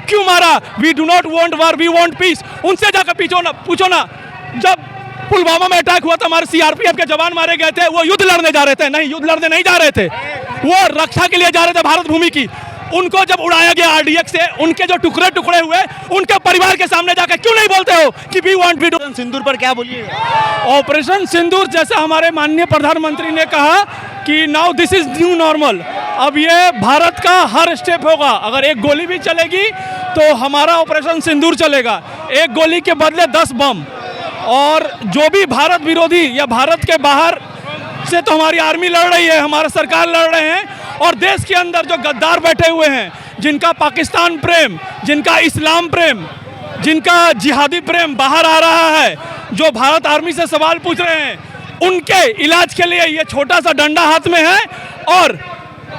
क्यों मारा? We do not want war, we want peace. उनसे जाकर पूछो ना, जब पुलवामा में अटैक हुआ था हमारे सीआरपीएफ के जवान मारे गए थे, वो युद्ध लड़ने जा रहे थे? नहीं, युद्ध लड़ने नहीं जा रहे थे, वो रक्षा के लिए जा रहे थे भारत भूमि की। उनको जब उड़ाया गया आरडीएक्स से, उनके जो टुकड़े टुकड़े हुए, उनके परिवार के सामने जाकर क्यों नहीं बोलते हो कि वी वांट वी डू? सिंदूर पर क्या बोलिए? ऑपरेशन सिंदूर, जैसा हमारे माननीय प्रधानमंत्री ने कहा कि now this is new normal, अब ये भारत का हर स्टेप होगा। अगर एक गोली भी चलेगी तो हमारा ऑपरेशन सिंदूर चलेगा, एक गोली के बदले 10 बम। और जो भी भारत विरोधी या भारत के बाहर से तो हमारी आर्मी लड़ रही है, हमारा सरकार लड़ रहे हैं, और देश के अंदर जो गद्दार बैठे हुए हैं, जिनका पाकिस्तान प्रेम, जिनका इस्लाम प्रेम, जिनका जिहादी प्रेम बाहर आ रहा है, जो भारत आर्मी से सवाल पूछ रहे हैं, उनके इलाज के लिए ये छोटा सा डंडा हाथ में है और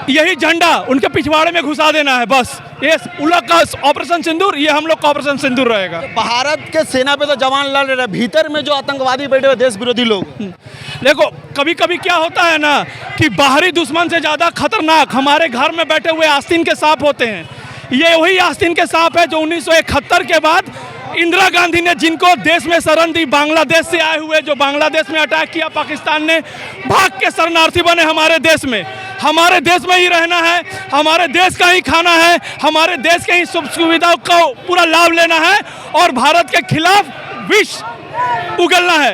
यही झंडा उनके पिछवाड़े में घुसा देना है, बस। ये उलग का ऑपरेशन सिंदूर, ये हम लोग का ऑपरेशन सिंदूर रहेगा। भारत के सेना पे तो जवान लड़ रहे हैं, भीतर में जो आतंकवादी बैठे हुए देश विरोधी लोग। देखो, कभी कभी क्या होता है ना कि बाहरी दुश्मन से ज़्यादा खतरनाक हमारे घर में बैठे हुए आस्तीन के सांप होते हैं। ये वही आस्तीन के सांप है जो 1971 के बाद इंदिरा गांधी ने जिनको देश में शरण दी, बांग्लादेश से आए हुए, जो बांग्लादेश में अटैक किया, पाकिस्तान ने भाग के शरणार्थी बने हमारे देश में। हमारे देश में ही रहना है, हमारे देश का ही खाना है, हमारे देश के ही सुख सुविधाओं का पूरा लाभ लेना है और भारत के खिलाफ विष उगलना है।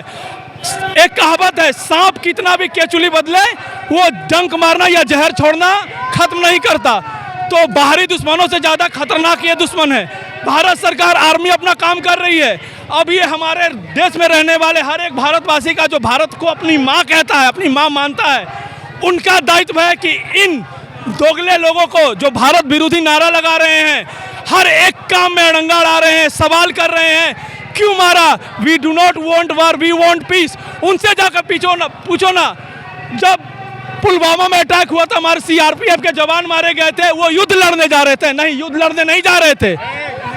एक कहावत है, सांप कितना भी केचुली बदले, वो डंक मारना या जहर छोड़ना खत्म नहीं करता। तो बाहरी दुश्मनों से ज़्यादा खतरनाक ये दुश्मन है। भारत सरकार, आर्मी अपना काम कर रही है। अब ये हमारे देश में रहने वाले हर एक भारतवासी का, जो भारत को अपनी माँ कहता है, अपनी माँ मानता है, उनका दायित्व है कि इन दोगले लोगों को, जो भारत विरोधी नारा लगा रहे हैं, हर एक काम में अड़ंगा अड़ा रहे हैं, सवाल कर रहे हैं, क्यों मारा? We do not want war, we want peace. उनसे जाकर पूछो ना, जब पुलवामा में अटैक हुआ था हमारे सीआरपीएफ के जवान मारे गए थे, वो युद्ध लड़ने जा रहे थे? नहीं, युद्ध लड़ने नहीं जा रहे थे,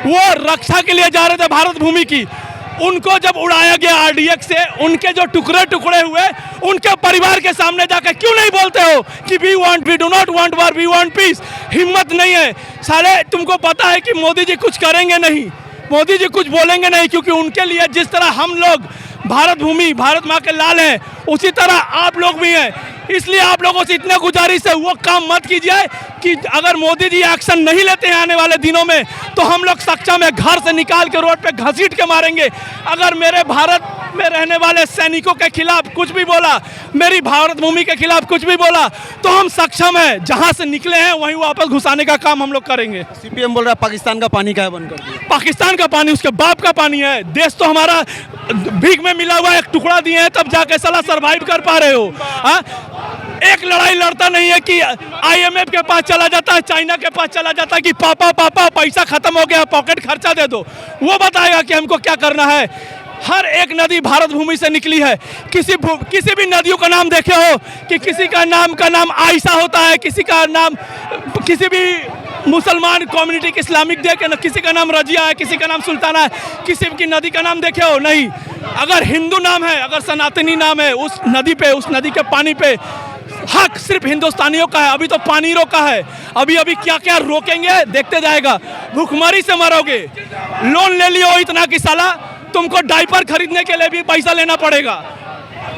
वो रक्षा के लिए जा रहे थे भारत भूमि की। उनको जब उड़ाया गया आरडीएक्स से, उनके जो टुकड़े टुकड़े हुए, उनके परिवार के सामने जाकर क्यों नहीं बोलते हो कि we do not want war, we want peace? हिम्मत नहीं है साले। तुमको पता है कि मोदी जी कुछ करेंगे नहीं, मोदी जी कुछ बोलेंगे नहीं, क्योंकि उनके लिए जिस तरह हम लोग भारत भूमि, भारत माँ के लाल हैं, उसी तरह आप लोग भी हैं। इसलिए आप लोगों से इतना गुजारिश है, वो काम मत कीजिए कि अगर मोदी जी एक्शन नहीं लेते हैं आने वाले दिनों में, तो हम लोग सक्षम है घर से निकाल के रोड पे घसीट के मारेंगे। अगर मेरे भारत में रहने वाले सैनिकों के खिलाफ कुछ भी बोला, मेरी भारत भूमि के खिलाफ कुछ भी बोला, तो हम सक्षम है, जहां से निकले हैं वहीं वापस घुसाने का काम हम लोग करेंगे। सीपीएम बोल रहा है पाकिस्तान का पानी क्या बंद कर दिया? पाकिस्तान का पानी उसके बाप का पानी है। देश तो हमारा भीख में मिला हुआ एक टुकड़ा दिए हैं, तब जाके साला सरवाइव कर पा रहे हो। एक लड़ाई लड़ता नहीं है कि आईएमएफ के पास चला जाता है, चाइना के पास चला जाता है कि पापा पैसा खत्म हो गया, पॉकेट खर्चा दे दो। वो बताएगा कि हमको क्या करना है। हर एक नदी भारत भूमि से निकली है। किसी भी नदियों का नाम देखे हो कि किसी का नाम आयशा होता है, किसी का नाम, किसी भी मुसलमान कम्युनिटी के इस्लामिक देखे ना, किसी का नाम रजिया है, किसी का नाम सुल्ताना है, किसी की नदी का नाम देखे हो? नहीं। अगर हिंदू नाम है, अगर सनातनी नाम है, उस नदी पे, उस नदी के पानी पे हक सिर्फ हिंदुस्तानियों का है। अभी तो पानी रोका है, अभी क्या क्या रोकेंगे देखते जाएगा। भूखमरी से मरोगे। लोन ले लियो इतना कि साला तुमको डायपर खरीदने के लिए भी पैसा लेना पड़ेगा,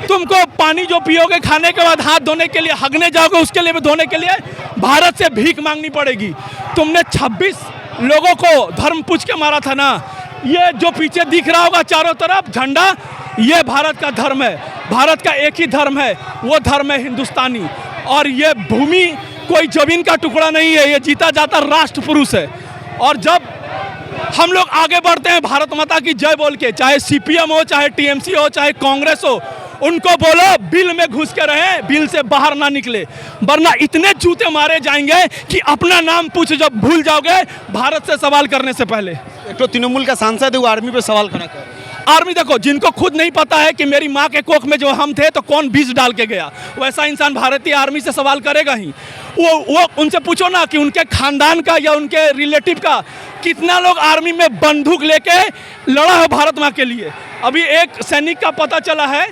तुमको पानी जो पियोगे खाने के बाद, हाथ धोने के लिए, हगने जाओगे उसके लिए भी, धोने के लिए भारत से भीख मांगनी पड़ेगी। तुमने 26 लोगों को धर्म पूछ के मारा था ना। ये जो पीछे दिख रहा होगा चारों तरफ झंडा, ये भारत का धर्म है। भारत का एक ही धर्म है, वो धर्म है हिंदुस्तानी। और ये भूमि कोई जमीन का टुकड़ा नहीं है, ये जीता जाता राष्ट्र पुरुष है। और जब हम लोग आगे बढ़ते हैं भारत माता की जय बोल के, चाहे सीपीएम हो, चाहे टीएमसी हो, चाहे कांग्रेस हो, उनको बोलो बिल में घुस के रहे, बिल से बाहर ना निकले, वरना इतने जूते मारे जाएंगे कि अपना नाम पूछ जब भूल जाओगे भारत से सवाल करने से पहले। एक तो तृणमूल का सांसद है, वो आर्मी पे सवाल खड़ा कर। आर्मी देखो, जिनको खुद नहीं पता है कि मेरी माँ के कोख में जो हम थे तो कौन बीज डाल के गया, वैसा इंसान भारतीय आर्मी से सवाल करेगा ही। वो उनसे पूछो ना कि उनके खानदान का या उनके रिलेटिव का कितना लोग आर्मी में बंदूक लेके लड़ा है भारत माँ के लिए। अभी एक सैनिक का पता चला है,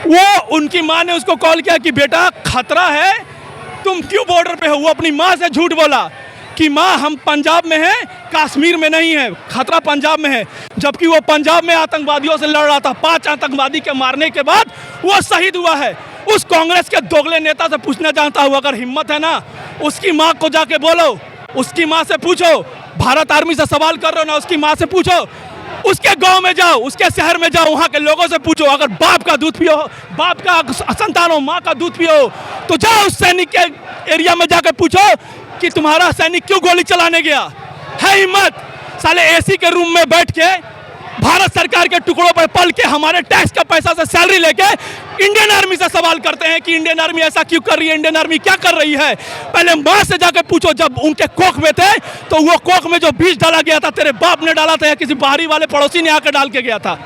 वो उनकी माँ ने उसको कॉल किया कि बेटा खतरा है, तुम क्यों बॉर्डर पे हो। वो अपनी माँ से झूठ बोला। कि माँ हम पंजाब में हैं, कश्मीर में नहीं है, खतरा पंजाब में है। जबकि वो पंजाब में आतंकवादियों से लड़ रहा था। 5 आतंकवादी के मारने के बाद वो शहीद हुआ है। उस कांग्रेस के दोगले नेता से पूछना चाहता हूँ, अगर हिम्मत है ना, उसकी माँ को जाके बोलो, उसकी माँ से पूछो, भारत आर्मी से सवाल कर रहे हो ना, उसकी माँ से पूछो, उसके गांव में जाओ, उसके शहर में जाओ, वहाँ के लोगों से पूछो, अगर बाप का दूध पियो, बाप का संतान हो, माँ का दूध पियो, तो जाओ उस सैनिक के एरिया में जाकर पूछो कि तुम्हारा सैनिक क्यों गोली चलाने गया। है हिम्मत? साले एसी के रूम में बैठ के भारत सरकार के टुकड़ों पर पल के हमारे टैक्स का पैसा से सैलरी लेके इंडियन आर्मी से सवाल करते हैं कि इंडियन आर्मी ऐसा क्यों कर रही है, इंडियन आर्मी क्या कर रही है। पहले माँ से जाकर पूछो, जब उनके कोख में थे तो वो कोख में जो बीज डाला गया था तेरे बाप ने डाला था या किसी बाहरी वाले पड़ोसी ने आकर डाल के गया था।